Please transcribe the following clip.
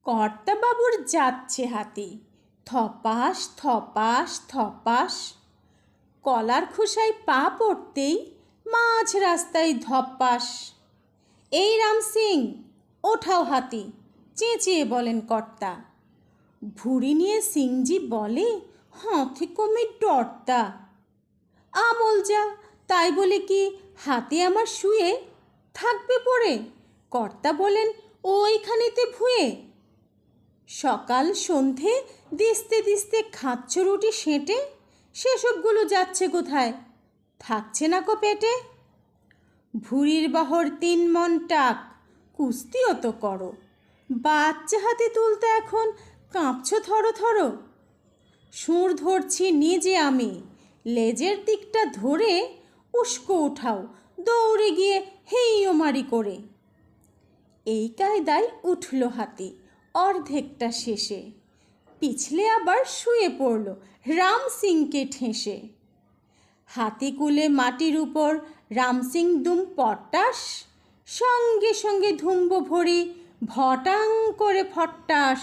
কর্তাবাবুর যাচ্ছে হাতি, থপাস থপাস থপাস। কলার খোসায় পা পড়তেই মাঝ রাস্তায় ধপাস। এই রাম সিং, ওঠাও হাতি, চেঁচিয়ে বলেন কর্তা। ভুঁড়ি নিয়ে সিংজি বলে, হাতি কমে ডরতা। আমল যা, তাই বলে কি হাতি আমার শুয়ে থাকবে পড়ে? কর্তা বলেন, ওইখানেতে ভুয়ে। সকাল সন্ধে দিস্তে দিস্তে খাচ্ছ রুটি সেঁটে, সেসবগুলো যাচ্ছে কোথায়? থাকছে না কো পেটে। ভুঁড়ির বহর 3 মণ টাক, কুস্তিও তো করো। বাচ্চা হাতে তুলতে এখন কাঁপছ থরো থরো। সুর ধরছি নিজে আমি, লেজের দিকটা ধরে উস্কো উঠাও, দৌড়ে গিয়ে হেইও মারি করে। এই কায়দায় উঠল হাতি অর্ধেকটা শেষে, পিছলে আবার শুয়ে পড়ল রাম সিংকে ঠেসে। হাতিকুলে মাটির উপর রাম সিং দুম পটাশ, সঙ্গে সঙ্গে ধুম্ব ভরি ভটাং করে ফট্টাস।